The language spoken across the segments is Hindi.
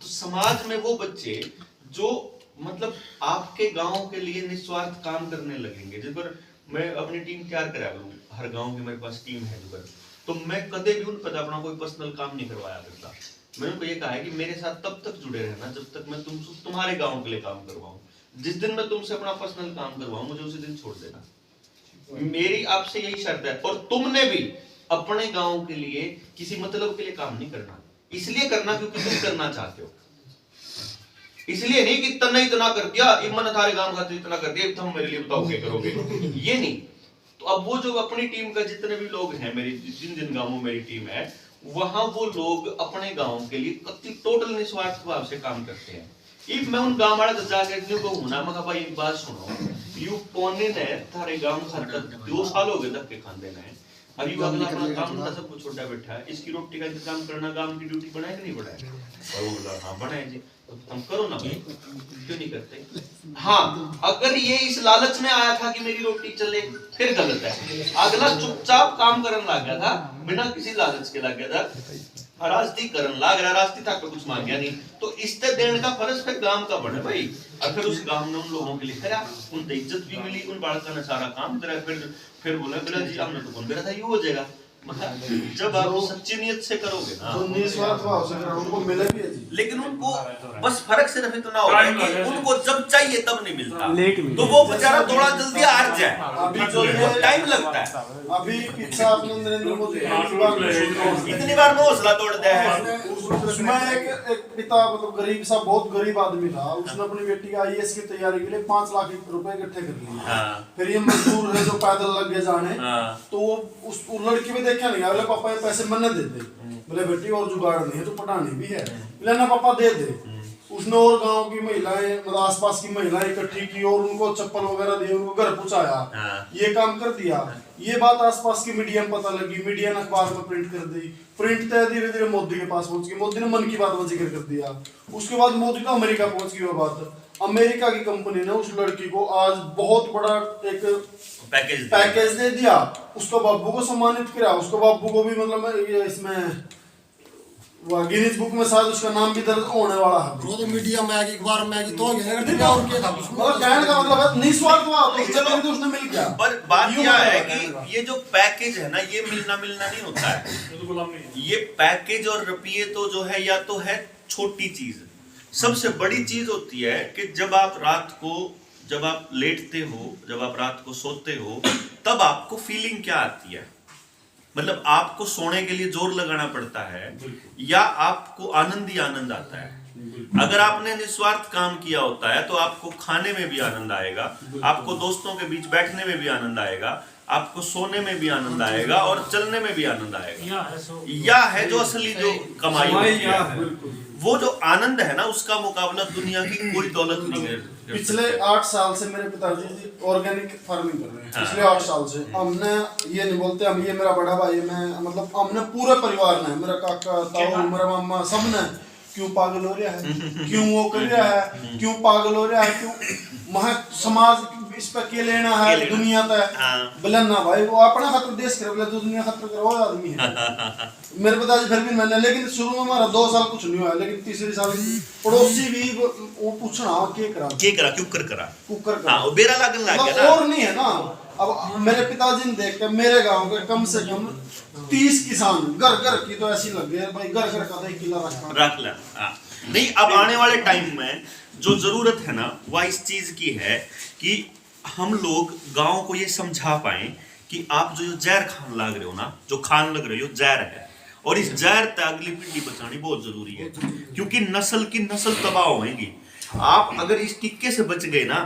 तो समाज में वो बच्चे जो मतलब आपके गांव के लिए निस्वार्थ काम करने लगेंगे, जिस पर मैं अपनी टीम तैयार करा लूँ, हर गांव की मेरे पास टीम है, जो तो मैं कदे भी उन पर अपना कोई पर्सनल काम नहीं करवाया करता। मैंने उनको ये कहा है कि मेरे साथ तब तक जुड़े रहना जब तक मैं तुम्हारे गांव के लिए काम करवाऊं। जिस दिन मैं तुमसे अपना पर्सनल काम करवाऊं, मुझे उसी दिन छोड़ देना। मेरी आपसे यही शर्त है। और तुमने भी अपने गांव के लिए किसी मतलब के लिए काम नहीं करना, इसलिए करना क्योंकि तुम करना चाहते हो, इसलिए नहीं कि तन्ने इतना कर दिया, इमन थारे गांव खातिर इतना कर दिया, तुम मेरे लिए बताओ क्या करोगे, ये नहीं। तो अब वो जो अपनी टीम का जितने भी लोग हैं, मेरी जिन जिन गांवों में मेरी टीम है, वहां वो लोग अपने गांव के लिए कति टोटल निस्वार्थ भाव से काम करते हैं। इफ मैं उन गांव वाले जाके कहूं ना, मैं भाई एक बात सुनो, यू पौने ने थारे गांव खातर 2 साल हो गए धक्के खाते हैं, अभी वो अगला अपना काम धंधा सब कुछ छोटा बैठा है, इसकी रोटी का इंतजाम करना गांव की ड्यूटी बनाए कि नहीं बनाए? और वो बोला हाँ बनाए जी, तो तुम करो ना, क्यों नहीं करते? हाँ, अगर ये इस लालच में आया था कि मेरी रोटी चले, फिर गलत है। अगला चुपचाप काम करने लग गया था, बिना किसी लालच के लग गया था, रास्ती करन लाग रहा, रास्ती तक तो कुछ मांग गया नहीं, तो इससे देने का फर्ज फिर गांव का बने भाई। और फिर उस गांव ने उन लोगों के लिए करा, उन इज्जत भी मिली, उन बालका ने सारा काम करा, फिर बोला बिला जी हमने तो कौन था, ये हो जाएगा। मतलब जब आप सच्ची नियत से करोगे ना, तो निस्वार्थ भाव से उनको मिले भी है जी। लेकिन उनको बस फर्क सिर्फ इतना होता है कि उनको जब चाहिए तब नहीं मिलता, तो वो बेचारा थोड़ा जल्दी हार जाए, अभी जो ये टाइम लगता है। अभी इच्छा आपने नरेंद्र मोदी इतनी बार वो हौसला तोड़ दिया है। उसमें एक पिता मतलब गरीब सा, बहुत गरीब आदमी था, उसने अपनी बेटी का आईएएस की तैयारी के लिए 5 लाख रुपए इकट्ठे कर लिए। फिर ये मजदूर है जो पैदल लग गए जाने, तो उस लड़की में देखा नहीं, बोले पापा ये पैसे मैंने दे दे, बोले बेटी और जुगाड़ नहीं है तो पढ़ानी भी है, बोले ना पापा दे दे। उसने और गांव की महिलाएं मतलब आसपास की महिलाएं इकट्ठी की और उनको चप्पल वगैरह दिए, उनको घर पहुंचाया, ये काम कर दिया। ये बात आसपास की मीडिया में पता लगी, मीडिया ने अखबार में प्रिंट कर दी, प्रिंट तय धीरे धीरे मोदी के पास पहुंच गई, मोदी ने मन की बात में जिक्र कर दिया। उसके बाद मोदी का अमेरिका पहुंच गई वो बात, अमेरिका की कंपनी ने उस लड़की को आज बहुत बड़ा एक पैकेज दे दिया, उसका बाबू को सम्मानित किया, उसका बाबू को भी मतलब इसमें गिनीज बुक में शायद उसका नाम भी दर्ज होने वाला है। वो तो मीडिया में आएगी, अखबार में आएगी, तो और क्या था, मतलब कहने का मतलब है निस्वार्थ भाव तो उसने मिल गया। पर बात क्या है कि ये जो पैकेज है ना, ये मिलना नहीं होता है। ये पैकेज और रुपये तो जो है, या तो है छोटी चीज, सबसे बड़ी चीज होती है कि जब आप रात को, जब आप लेटते हो, जब आप रात को सोते हो, तब आपको फीलिंग क्या आती है? मतलब आपको सोने के लिए जोर लगाना पड़ता है या आपको आनंद ही आनंद आता है? अगर आपने निस्वार्थ काम किया होता है तो आपको खाने में भी आनंद आएगा, आपको दोस्तों के बीच बैठने में भी आनंद आएगा, आपको सोने में भी कोई आएगा और चलने में भी आनंद आएगा। या है जो असली जो कमाई होती है, वो जो आनंद है ना, उसका मुकाबला दुनिया की कोई दौलत नहीं है। पिछले 8 साल से मेरे पिताजी ऑर्गेनिक फार्मिंग कर रहे हैं। पिछले 8 साल से हमने, ये नहीं बोलते हम, ये मेरा बड़ा भाई, मैं मतलब हमने पूरे परिवार ने, मेरा काका, ताऊ, मेरा मामा, सब ने, क्यों पागल हो रहा है, क्यों वो कर रहा है, क्यों पागल हो रहा है, क्यों महा समाज इस पर क्या लेना है, दुनिया तक बोले ना भाई, वो अपना खतर देश कर, बोले तो दुनिया खतर करो आदमी है। मेरे पिताजी फिर भी मैंने, लेकिन शुरू में हमारा 2 साल कुछ नहीं हुआ, लेकिन तीसरे साल पड़ोसी भी वो पूछना क्या करा कुकर करा, वो बेरा लगन लग गया ना। और नहीं है ना। अब मेरे पिताजी ने देख के मेरे गांव के कम से कम 30 किसान घर की तो ऐसी लग गए भाई, घर का तो किला रख ले। नहीं, अब आने वाले टाइम में जो जरूरत है ना, वह इस चीज की है कि हम लोग गांव को ये समझा पाए कि आप जो जहर खान लग रहे हो ना, जो खान लग रहे हो जहर है, और इस जहर तक अगली पीढ़ी बचानी बहुत जरूरी है, क्योंकि नस्ल की नस्ल तबाह होगी। आप अगर इस टिक्के से बच गए ना,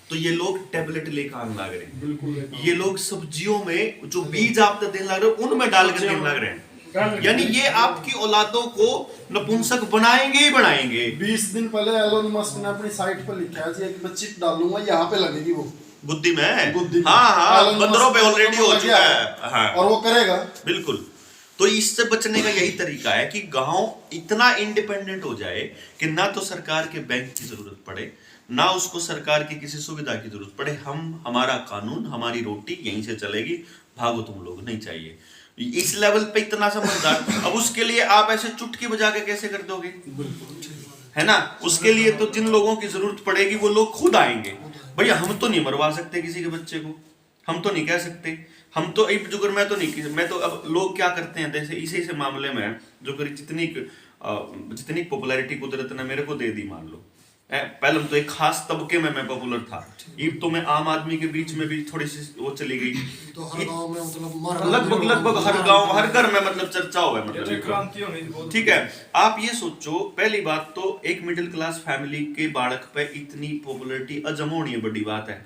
तो ये लोग टैबलेट लेकर आने लग रहे हैं, ये लोग सब्जियों में जो बीज आप देने लग रहे हो उनमें डाल कर देने लग रहे हैं, यानी ये आपकी औलादों को नपुंसक बनाएंगे ही बनाएंगे। 20 दिन पहले एलोन मस्क ने अपनी साइट पर लिखा है कि मैं चिप डालूंगा, यहाँ पे लगेगी वो बुद्धि में। हाँ, बंदरों पे ऑलरेडी हो चुका है। हाँ, और वो करेगा बिल्कुल। तो इससे बचने का यही तरीका है कि गांव इतना इंडिपेंडेंट हो जाए कि ना तो सरकार के बैंक की जरूरत पड़े, ना उसको सरकार की किसी सुविधा की जरूरत पड़े। हमारा कानून, हमारी रोटी यहीं से चलेगी, भागो तुम लोग नहीं चाहिए। इस लेवल पे इतना समझदार, अब उसके लिए आप ऐसे चुटकी बजा के कैसे कर दोगे, है ना। उसके लिए तो जिन लोगों की जरूरत पड़ेगी वो लोग खुद आएंगे। भैया हम तो नहीं मरवा सकते किसी के बच्चे को, हम तो नहीं कह सकते, हम तो जुगर मैं तो नहीं, मैं तो अब लोग क्या करते हैं जैसे इसी मामले में जुगर जितनी पॉपुलैरिटी कुदरत ने मेरे को दे दी, मान लो पहले तो एक खास तबके में मैं पॉपुलर था, अब तो मैं आम आदमी के बीच में भी थोड़ी सी वो चली गई, तो हर गांव में मतलब लगभग हर गांव हर घर में मतलब चर्चा हुआ है, मतलब ठीक है। आप ये सोचो, पहली बात तो एक मिडिल क्लास फैमिली के बालक पे इतनी पॉपुलैरिटी अजम होनी है, बड़ी बात है,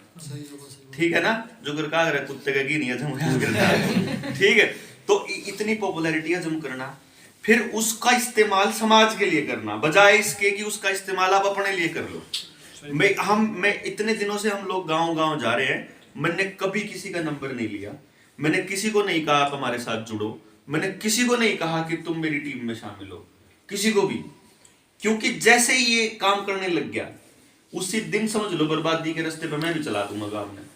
ठीक है ना। जो घर का कुत्ते का की नहीं अजम करता, ठीक है। तो इतनी पॉपुलैरिटी अजम करना, फिर उसका इस्तेमाल समाज के लिए करना, बजाय इसके कि उसका इस्तेमाल आप अपने लिए कर लो। मैं इतने दिनों से हम लोग गांव जा रहे हैं, मैंने कभी किसी का नंबर नहीं लिया, मैंने किसी को नहीं कहा आप हमारे साथ जुड़ो, मैंने किसी को नहीं कहा कि तुम मेरी टीम में शामिल हो, किसी को भी, क्योंकि जैसे ही ये काम करने लग गया उसी दिन समझ लो बर्बादी के रास्ते पे मैं भी चला दूंगा गांव में।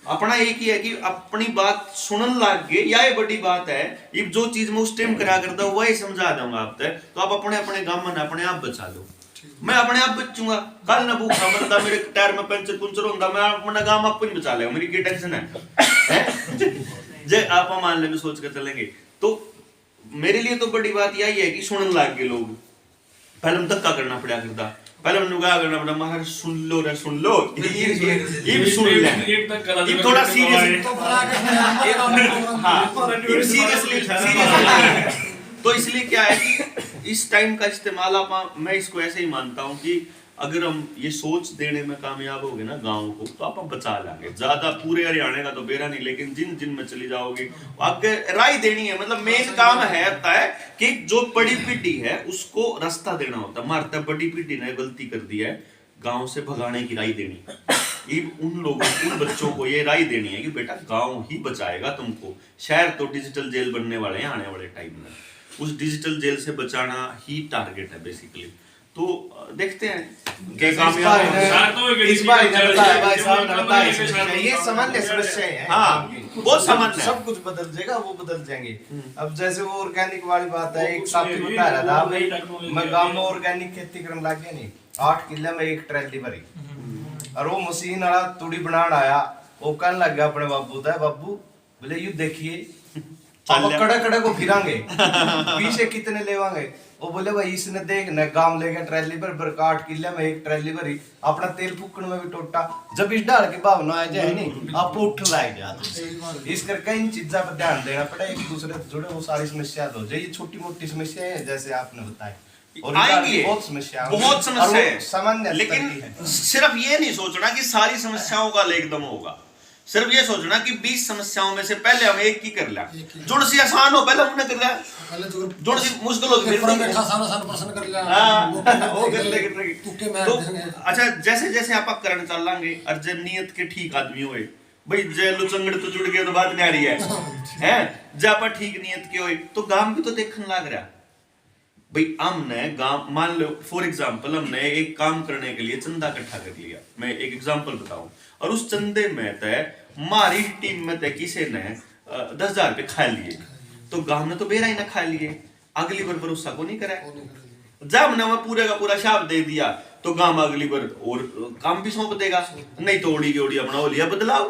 अपना एक ही है कि अपनी बात सुनन लग गए, या ये बड़ी बात है, ये जो चीज मैं उस टाइम करा करता हूँ वही समझा दूंगा आप तक, तो आप अपने गांव में अपने आप बचा लो, मैं अपने आप बचूंगा। कल ना भूखा मरदा, मेरे टायर में पंचर होगा, मैं अपना गांव आपको नहीं बचा लेगा, मेरी क्या टेंशन है जे आप मान ले सोच कर चलेंगे। तो मेरे लिए तो बड़ी बात यही है कि सुनन लग गए लोग, पहले हम धक्का करना पड़ा करता, पहले उन्होंने क्या करना पड़ा, महाराज सुन लो रे सुन लो, ये सुन ले, ये थोड़ा सीरियस, हाँ सीरियसली। तो इसलिए क्या है कि इस टाइम का इस्तेमाल आप, मैं इसको ऐसे ही मानता हूँ कि अगर हम ये सोच देने में कामयाब हो गए ना गाँव को, तो आप बचा लेंगे। ज्यादा पूरे हरियाणा का तो बेरा नहीं, लेकिन जिन में चली जाओगे आपके राय देनी है, मतलब मेन काम है कि जो बड़ी पीढ़ी है उसको रास्ता देना होता है। मारता बड़ी पीढ़ी ने गलती कर दी है, गांव से भगाने की राय देनी, ये उन लोगों उन बच्चों को ये राय देनी है कि बेटा गांव ही बचाएगा तुमको, शहर तो डिजिटल जेल बनने वाले हैं आने वाले टाइम में, उस डिजिटल जेल से बचाना ही टारगेट है बेसिकली। तो देखते हैं क्या कामयाब इस बार भाई साहब ये सामान्य समस्याएं हैं, हाँ बहुत सामान्य, सब कुछ बदल जाएगा, वो बदल जाएंगे। अब जैसे वो ऑर्गेनिक वाली बात है, एक साथी बता रहा था भाई, मैं गांव में ऑर्गेनिक खेती करने लग गया, नहीं 8 किले में एक ट्रैली भरी, और वो मशीन वाला तूड़ी बनाने आया, वो कहने लग गया अपने बाबू था, बाबू बोले यू देखिए कड़े कड़े को फिरांगे पीछे कितने लेवांगे, वो बोले भाई इसने देख न गांव ले गया ट्रैली पर 8 किले में एक ट्रैली भरी, अपना तेल फूकने में भी टोटा, जब इस डाल के भावना आ जाए नहीं आप उठ लाएगा। इस करके इन चीजों पर ध्यान देना पड़ा, एक दूसरे से जुड़े, वो सारी समस्या हो जाए। ये छोटी मोटी समस्याएं हैं जैसे आपने बताया, और आएंगी बहुत समस्या है सामान्य, लेकिन सिर्फ ये नहीं सोचना कि सारी समस्याओं का एकदम होगा, सिर्फ ये सोचना कि 20 समस्याओं में से पहले हम एक ही कर लिया, जुड़ सी आसान हो पहले हमने कर लिया, जुड़ सी मुश्किल हो फिर प्रश्न कर लिया, वो कर ले। तो अच्छा जैसे जैसे आप करना चल लांगे, और जब नियत के ठीक आदमी होए भाई, जय लुचंगड़ तो जुड़ गए तो बात नहीं आ रही है जब आप ठीक नियत के होए तो गांव भी तो देखने लग रहा भाई। हमने गांव मान लो फॉर एग्जांपल, हमने एक काम करने के लिए चंदा इकट्ठा कर लिया, मैं एक एग्जांपल बताऊं, और उस चंदे में तय हमारी टीम में तय किसी ने 10,000 रुपए खा लिए, तो गांव ने तो बेरा ही ना खा लिए, अगली बार भरोसा को नहीं करा, जब हमने पूरे का पूरा शाप दे दिया तो गांव अगली बार और काम भी सौंप देगा, नहीं तो ओडी की ओडी अपना हो लिया बदलाव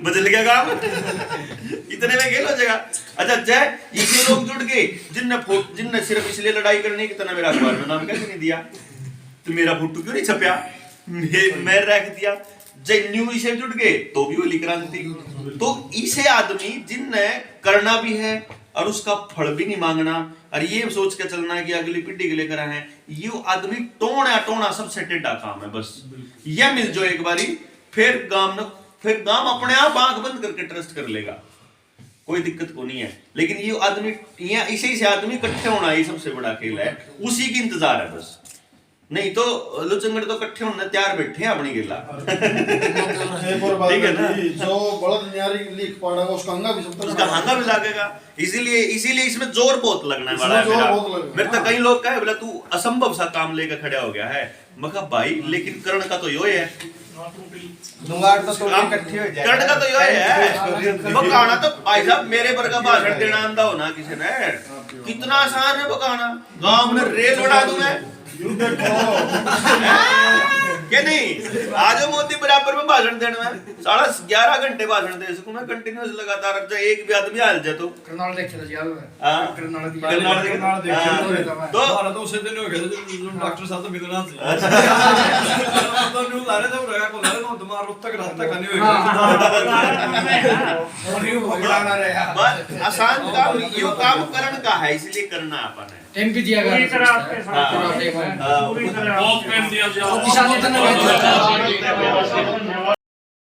बदल गया काम इतने में खेल हो जाएगा। अच्छा जय ये लोग जुड़ गए जिनने सिर्फ इसलिए लड़ाई करने की तरह मेरा अखबार में नाम कैसे नहीं दिया, तो मेरा फोटो क्यों नहीं छपया, मैं रख दिया, जय न्यू इसे जुड़ गए तो भी वो लिख क्रांति। तो इसे आदमी जिनने करना भी है और उसका फल भी नहीं मांगना, और ये सोच के चलना है कि अगली पीढ़ी के लिए करा है, ये आदमी टोना सबसे टेढ़ा काम है। बस यह मिल जो एक बारी, फिर गांव अपने आप आंख बंद करके ट्रस्ट कर लेगा, कोई दिक्कत को नहीं है। लेकिन ये आदमी इसी से आदमी इकट्ठे होना ही सबसे बड़ा खेल है, उसी की इंतजार है बस, नहीं तो लुचंगड़ तो इकट्ठे होने तैयार बैठे हैं अपनी गिला ठीक है ना, जो बड़द न्यारी लिख पड़ा उसका हंगा भी उसका हंगा भी लगेगा, इसीलिए इसमें जोर बहुत लगने वाला है मेरे तो कई लोग कहे बोला तू असंभव सा काम लेकर खड़ा हो गया है, मैं कहा भाई लेकिन करण का तो यो है नुंगाड़ तो थोड़ी इकट्ठी हो जाए। करंट का तो ये है बकाना तो भाई साहब मेरे वर्गा भाषण देना आंदा हो ना किसी ने कितना आसान है बकाना गांव में रेल उड़ा दूं मैं क्या नहीं आज मोदी बराबर में भाषण देना है 11.5 घंटे भाषण दे सकूं मैं कंटिन्यूअस लगातार चाहे एक भी आदमी हाल जाए तो करनाल देखे था याद है हां करनाल तो हमारा तो उसे दिन हो गया जो डॉक्टर साहब तो मिलना थी तो न्यू ला रहे थे रगा को ला रहे तो दिमाग रुक तक रात तक नहीं हुई और न्यू भगवाना रे यार आसान काम यो काम करण का है इसलिए करना अपन है टाइम भी दिया गया पूरी तरह आपके साथ पूरी तरह बहुत टाइम दिया किसान ने तो नहीं